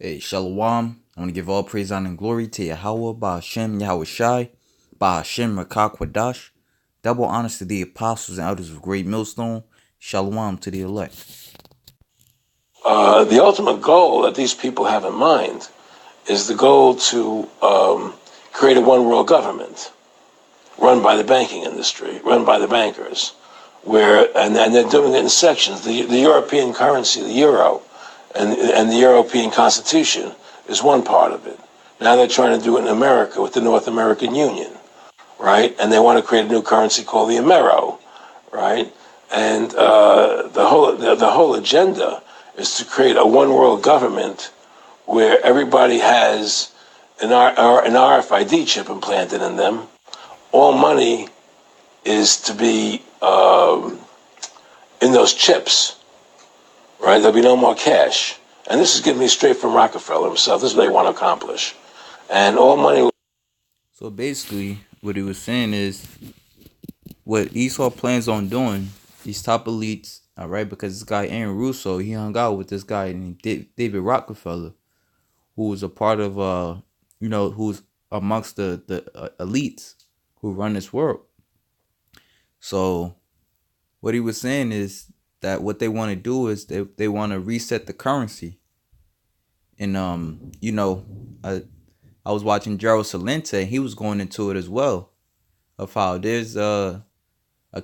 Hey, Shalom. I want to give all praise, honor, and glory to Yahweh, Ba'ashem, Yahweh Shai, Ba'ashem, Rakak Kwadash. Double honors to the apostles and elders of Great Millstone. Shalom to the elect. The ultimate goal that these people have in mind is the goal to create a one world government run by the banking industry, run by the bankers, and they're doing it in sections. The European currency, the euro, and the European Constitution is one part of it. Now they're trying to do it in America with the North American Union, right? And they want to create a new currency called the Amero, right? And the whole agenda is to create a one world government where everybody has an RFID chip implanted in them. All money is to be in those chips, right? There'll be no more cash. And this is getting me straight from Rockefeller himself. This is what they want to accomplish. And all money. So basically, what he was saying is what Esau plans on doing, these top elites, all right, because this guy Aaron Russo, he hung out with this guy named David Rockefeller, who was a part of, who's amongst the elites who run this world. So what he was saying is that what they want to do is they want to reset the currency. And I was watching Gerald Salente, he was going into it as well, of how there's a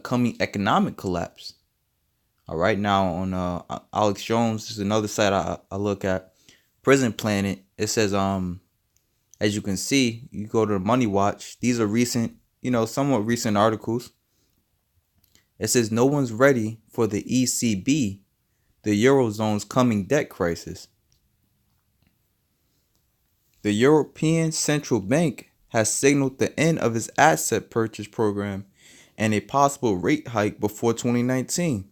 coming economic collapse. All right, now on Alex Jones, is another site I look at, Prison Planet. It says as you can see, you go to the Money Watch. These are recent, somewhat recent articles. It says no one's ready for the ECB, the Eurozone's coming debt crisis. The European Central Bank has signaled the end of its asset purchase program and a possible rate hike before 2019.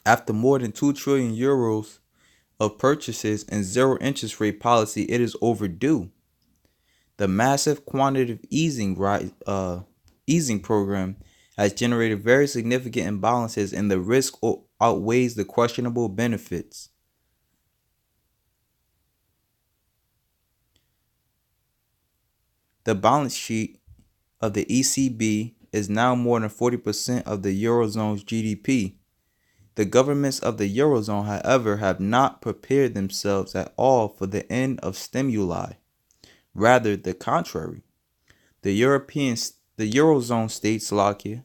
After more than 2 trillion euros of purchases and zero interest rate policy, it is overdue. The massive quantitative easing program has generated very significant imbalances, and the risk outweighs the questionable benefits. The balance sheet of the ECB is now more than 40% of the Eurozone's GDP. The governments of the Eurozone, however, have not prepared themselves at all for the end of stimuli. Rather, the contrary. The Eurozone states, Slovakia,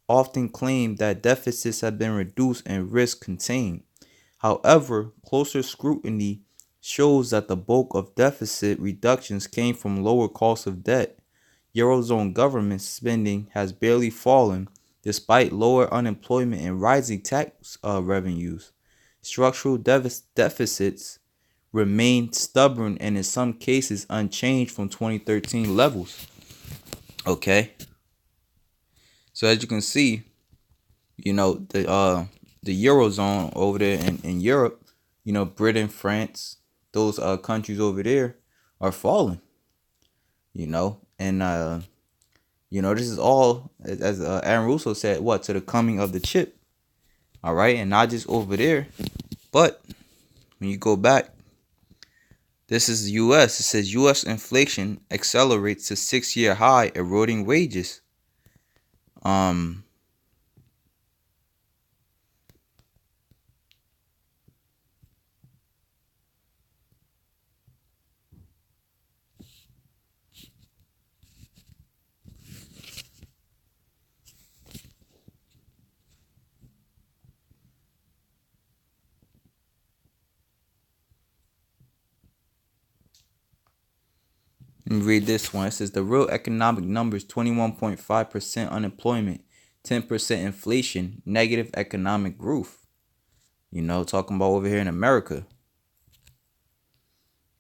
often claim that deficits have been reduced and risk contained. However, closer scrutiny shows that the bulk of deficit reductions came from lower costs of debt. Eurozone government spending has barely fallen despite lower unemployment and rising tax revenues. Structural deficits remain stubborn and in some cases unchanged from 2013 levels. Okay. So as you can see, the Eurozone over there in Europe, Britain, France, those countries over there are falling. And this is all, as Aaron Russo said, to the coming of the chip. All right, and not just over there, but when you go back, this is U.S. It says U.S. inflation accelerates to 6-year high, eroding wages. Let me read this one. It says the real economic numbers: 21.5% unemployment, 10% inflation, negative economic growth. Talking about over here in America.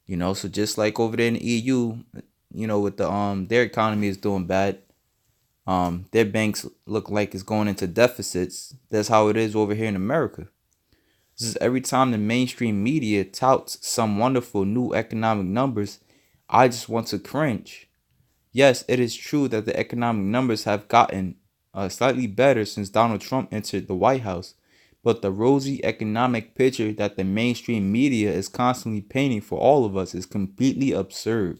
So just like over there in the EU, with their economy is doing bad. Their banks look like it's going into deficits. That's how it is over here in America. This is every time the mainstream media touts some wonderful new economic numbers, I just want to cringe. Yes, it is true that the economic numbers have gotten slightly better since Donald Trump entered the White House, But the rosy economic picture that the mainstream media is constantly painting for all of us is completely absurd.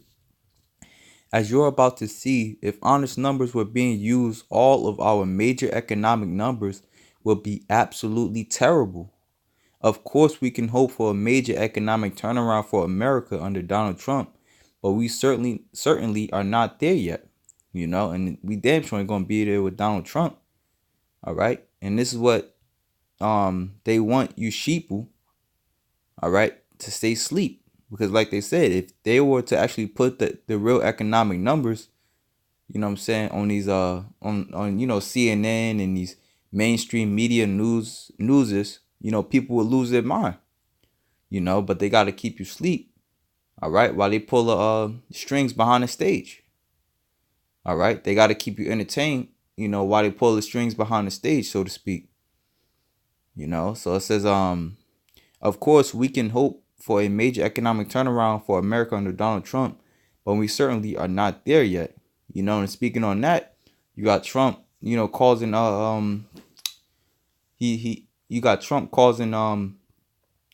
As you're about to see, if honest numbers were being used, all of our major economic numbers would be absolutely terrible. Of course, we can hope for a major economic turnaround for America under Donald Trump, but we certainly are not there yet. And we damn sure ain't gonna be there with Donald Trump. All right, and this is what they want you sheeple, all right, to stay asleep. Because like they said, if they were to actually put the real economic numbers, what I'm saying, on these on CNN and these mainstream media newses, people will lose their mind. But they gotta keep you asleep, all right, while they pull the strings behind the stage. All right. They gotta keep you entertained, while they pull the strings behind the stage, so to speak. So it says, of course, we can hope for a major economic turnaround for America under Donald Trump, but we certainly are not there yet. And speaking on that, you got Trump, causing he you got Trump causing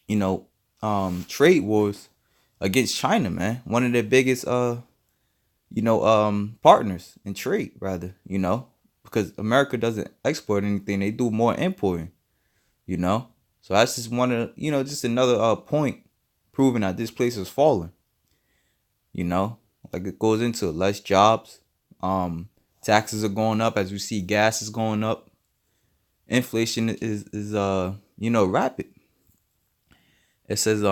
you know trade wars against China, man. One of their biggest partners in trade, rather, because America doesn't export anything, they do more importing, you know. So that's just one of just another point proving that this place is falling. You know, like it goes into less jobs, taxes are going up as we see gas is going up, inflation is rapid. It says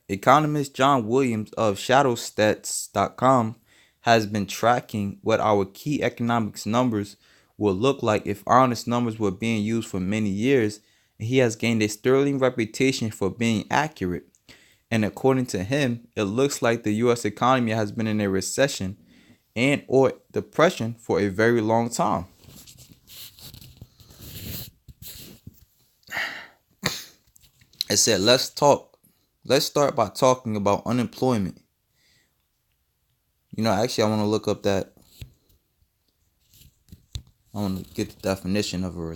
economist John Williams of shadowstats.com has been tracking what our key economics numbers will look like if honest numbers were being used for many years, and he has gained a sterling reputation for being accurate. And according to him, it looks like the US economy has been in a recession and or depression for a very long time. It said, let's start by talking about unemployment. Actually, I want to look up that. I want to get the definition of a.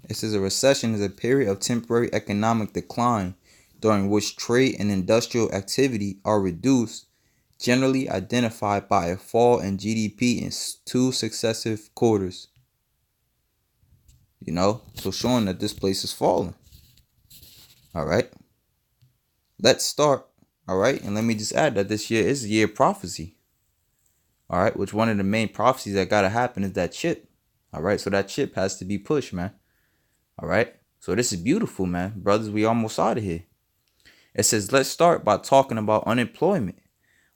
It says a recession is a period of temporary economic decline during which trade and industrial activity are reduced, generally identified by a fall in GDP in two successive quarters. So showing that this place is falling. All right. Let's start. All right. And let me just add that this year is a year of prophecy. All right. Which one of the main prophecies that got to happen is that chip. All right. So that chip has to be pushed, man. All right. So this is beautiful, man. Brothers, we almost out of here. It says, let's start by talking about unemployment.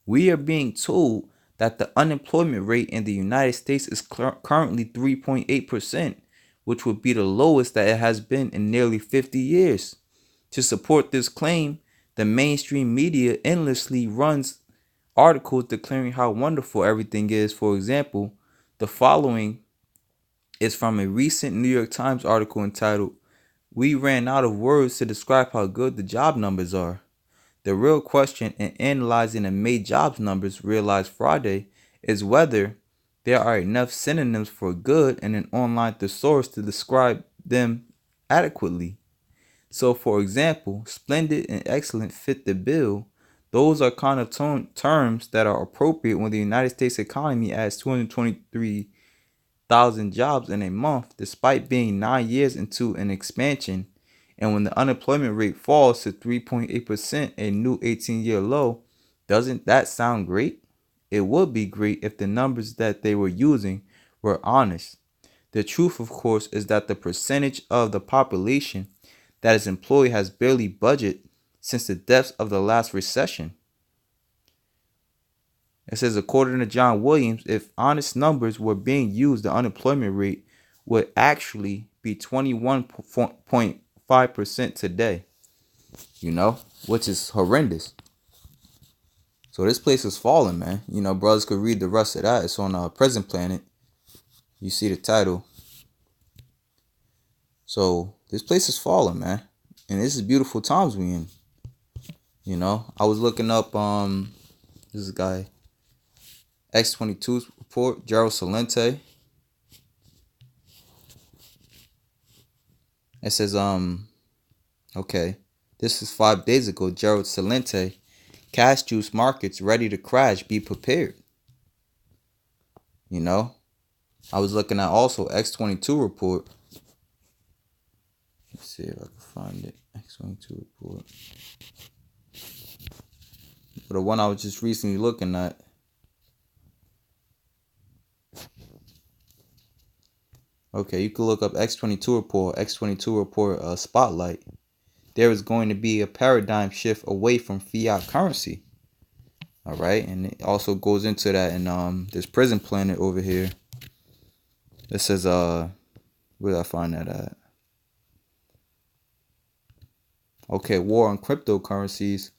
We are being told that the unemployment rate in the United States is currently 3.8%, which would be the lowest that it has been in nearly 50 years. To support this claim, the mainstream media endlessly runs articles declaring how wonderful everything is. For example, the following is from a recent New York Times article entitled, "We ran out of words to describe how good the job numbers are." The real question in analyzing the May jobs numbers realized Friday is whether there are enough synonyms for good in an online thesaurus to describe them adequately. So, for example, splendid and excellent fit the bill. Those are kind of terms that are appropriate when the United States economy adds 223,000 jobs in a month, despite being 9 years into an expansion. And when the unemployment rate falls to 3.8%, a new 18-year low, doesn't that sound great? It would be great if the numbers that they were using were honest. The truth, of course, is that the percentage of the population that is employed has barely budgeted since the depths of the last recession. It says, according to John Williams, if honest numbers were being used, the unemployment rate would actually be 21.5% today, which is horrendous. So this place is falling, man. Brothers could read the rest of that. It's on Present Planet. You see the title. So this place is falling, man. And this is beautiful times we in. I was looking up this guy X22's report, Gerald Salente. It says okay, this is 5 days ago. Gerald Salente, cash juice markets ready to crash. Be prepared. You know, I was looking at also X22 report. Let's see if I can find it. X22 report. But the one I was just recently looking at. Okay, you can look up X22 report, X22 report spotlight. There is going to be a paradigm shift away from fiat currency. All right, and it also goes into that in this prison planet over here. It says where did I find that at? Okay, war on cryptocurrencies.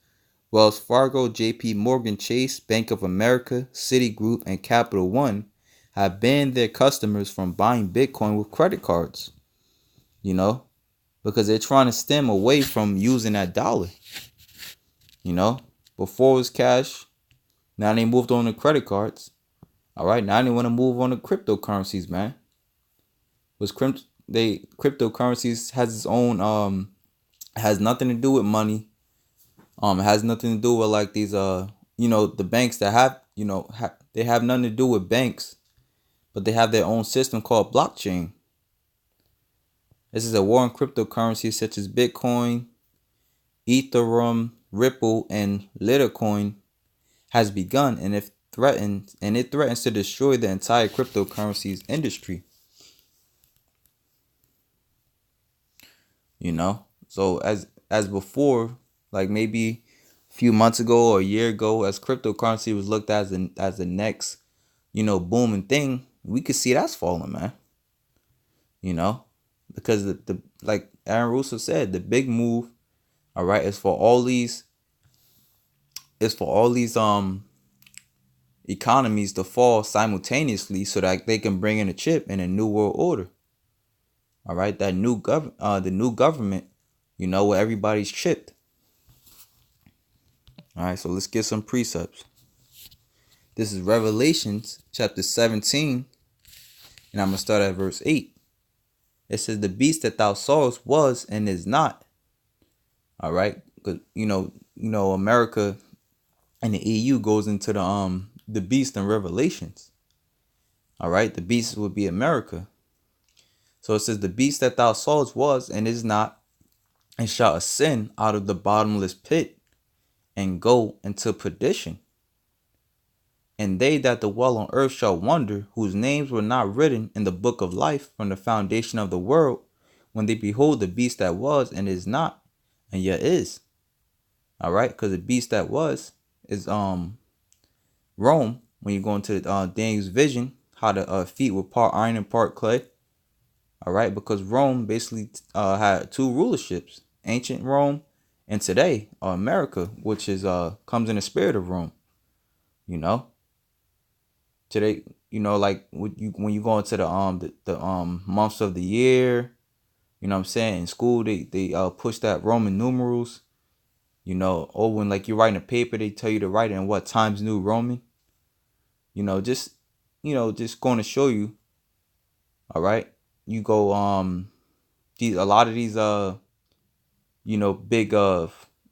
Wells Fargo, JP Morgan Chase, Bank of America, Citigroup, and Capital One have banned their customers from buying Bitcoin with credit cards. Because they're trying to stem away from using that dollar. Before it was cash, now they moved on to credit cards. All right, now they want to move on to cryptocurrencies, man. Cryptocurrencies has its own has nothing to do with money. It has nothing to do with like these the banks that have they have nothing to do with banks, but they have their own system called blockchain. This is a war on cryptocurrencies such as Bitcoin, Ethereum, Ripple, and Litecoin has begun, and it threatens to destroy the entire cryptocurrencies industry. So as before, like maybe a few months ago or a year ago, as cryptocurrency was looked at as the next booming thing, we could see that's falling, man. you know because the like Aaron Russo said, the big move, all right, is for all these economies to fall simultaneously so that they can bring in a chip in a new world order. All right, that the new government, where everybody's chipped. All right, so let's get some precepts. This is Revelations chapter 17, and I'm gonna start at verse 8. It says, "The beast that thou sawest was and is not." All right, because America and the EU goes into the beast in Revelations. All right, the beast would be America. So it says, "The beast that thou sawest was and is not, and shall ascend out of the bottomless pit and go into perdition. And they that dwell on earth shall wonder, whose names were not written in the book of life from the foundation of the world, when they behold the beast that was and is not, and yet is." All right, because the beast that was is Rome. When you go into Daniel's vision, how the feet were part iron and part clay. All right, because Rome basically had two rulerships: ancient Rome and today America, which is comes in the spirit of Rome. Today, like when you go into the months of the year, what I'm saying, in school they push that Roman numerals. Or when like you're writing a paper, they tell you to write it in what Times New Roman. Just just going to show you. All right, you go these a lot of these big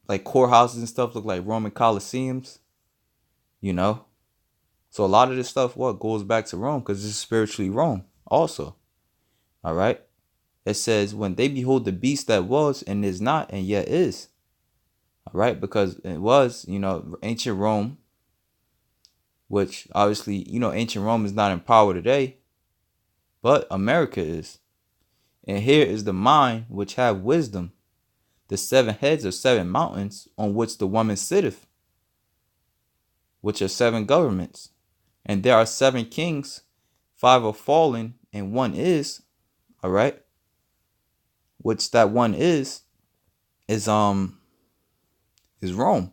like courthouses and stuff look like Roman Colosseums. You know, so a lot of this stuff what goes back to Rome because it's spiritually Rome also. All right, it says, "When they behold the beast that was and is not and yet is." All right, because it was ancient Rome, which obviously ancient Rome is not in power today, but America is. And here is the mind which have wisdom. The 7 heads are 7 mountains on which the woman sitteth, which are 7 governments. And there are 7 kings, 5 are fallen, and one is, all right, which that one is Rome.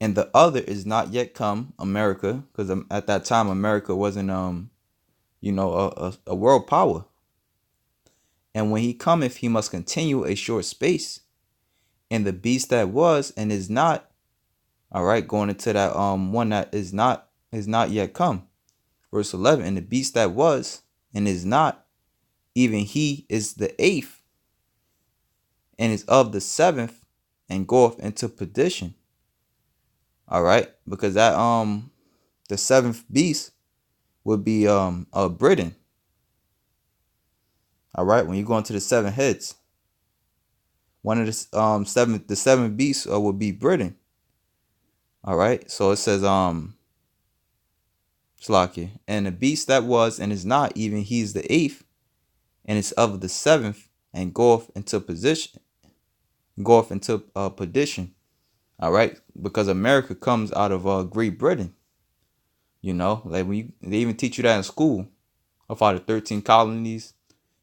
And the other is not yet come, America, because at that time America wasn't a world power. And when he cometh, he must continue a short space. And the beast that was and is not, all right, going into that one that is not yet come. Verse 11, and the beast that was and is not, even he is the eighth, and is of the seventh, and goeth into perdition. All right, because that the seventh beast would be a Britain. All right, when you go into the seven heads, one of the seven beasts would be Britain. All right, so it says Slakia, and the beast that was and is not, even he is the eighth, and is of the seventh, and goeth into perdition. All right, because America comes out of Great Britain. You know, like they even teach you that in school of how the 13 colonies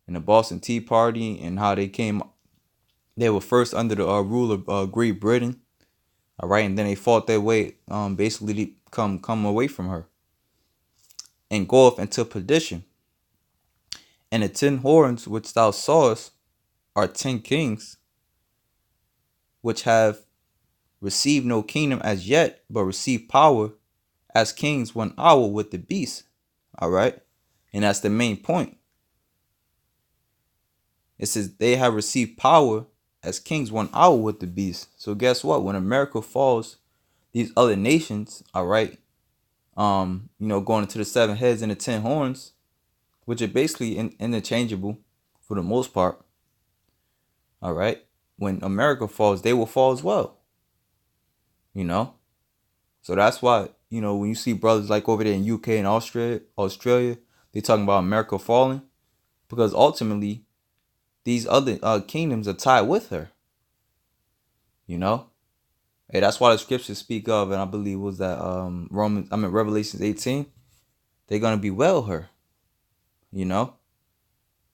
and the Boston Tea Party and how they were first under the rule of Great Britain. All right, and then they fought their way, basically to come away from her and go off into perdition. And the 10 horns which thou sawest are 10 kings, which have received no kingdom as yet, but receive power as kings 1 hour with the beast. All right, and that's the main point. It says they have received power as kings 1 hour with the beast. So guess what? When America falls, these other nations, all right, going into the seven heads and the 10 horns, which are basically interchangeable for the most part. All right, when America falls, they will fall as well. You know, so that's why when you see brothers like over there in UK and Australia, they talking about America falling because ultimately these other kingdoms are tied with her. You know, hey, that's why the scriptures speak of, and I believe was that Revelations 18. They're gonna bewail her. You know,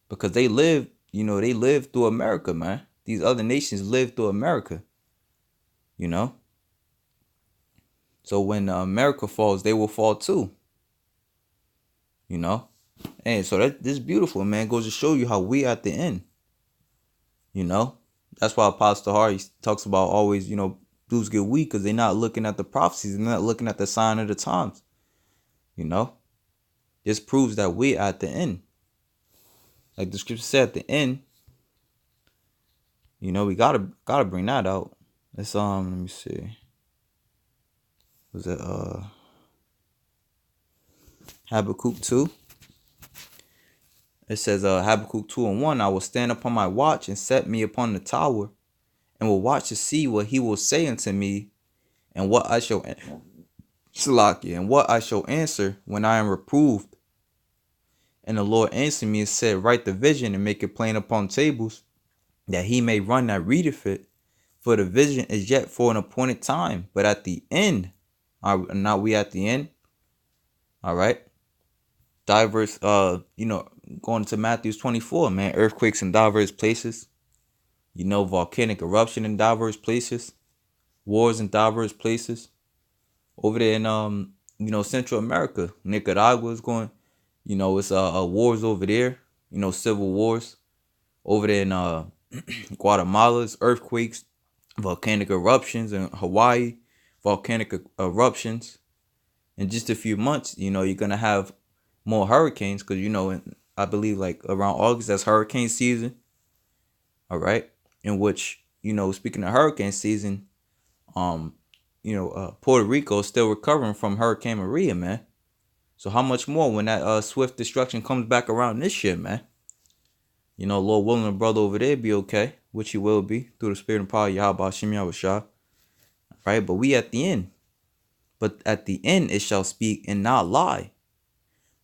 because they live through America, man. These other nations live through America. You know, so when America falls, they will fall too. You know, and so this is beautiful, man. It goes to show you how we at the end. You know, that's why Apostle Hardy talks about always, dudes get weak because they're not looking at the prophecies, they're not looking at the sign of the times. You know, this proves that we at the end. Like the scripture said, at the end, we gotta bring that out. Let's let me see. Was it Habakkuk 2? It says Habakkuk 2:1, I will stand upon my watch and set me upon the tower, and will watch to see what he will say unto me, and what I shall and what I shall answer when I am reproved. And the Lord answered me and said, write the vision and make it plain upon tables, that he may run that readeth it. For the vision is yet for an appointed time, but at the end, not we at the end. All right. Diverse, going to Matthew 24, man, earthquakes in diverse places. Volcanic eruption in diverse places, wars in diverse places. Over there in Central America, Nicaragua is going, it's wars over there. Civil wars over there in Guatemala's earthquakes, volcanic eruptions in Hawaii, volcanic eruptions. In just a few months, you're gonna have more hurricanes because I believe like around August that's hurricane season. All right, in which speaking of hurricane season, Puerto Rico is still recovering from Hurricane Maria, man. So how much more when that swift destruction comes back around this year, man? Lord willing, the brother over there be okay, which he will be through the spirit and power of Yahweh Shem Yahushua. Right, but we at the end. But at the end it shall speak and not lie.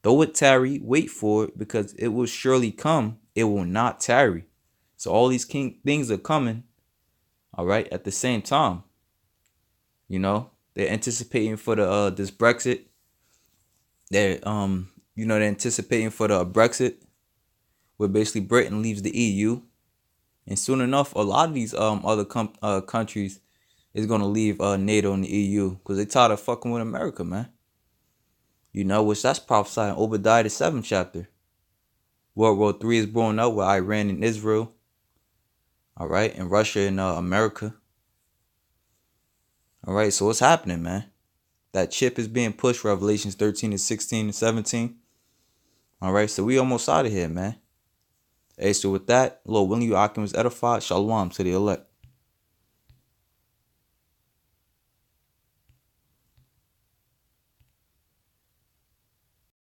Though it tarry, wait for it, because it will surely come. It will not tarry. So all these things are coming, all right, at the same time. They're anticipating for the this Brexit. They're anticipating for the Brexit, where basically Britain leaves the EU, and soon enough, a lot of these other countries is gonna leave NATO and the EU because they tired of fucking with America, man. Which that's prophesied in Obadiah the 7th chapter. World War III is blowing up with Iran and Israel. All right, and Russia and America. All right, so what's happening, man? That chip is being pushed, Revelations 13 and 16 and 17. All right, so we almost out of here, man. Hey, so with that, Lord willing, you Akim is edified. Shalom to the elect.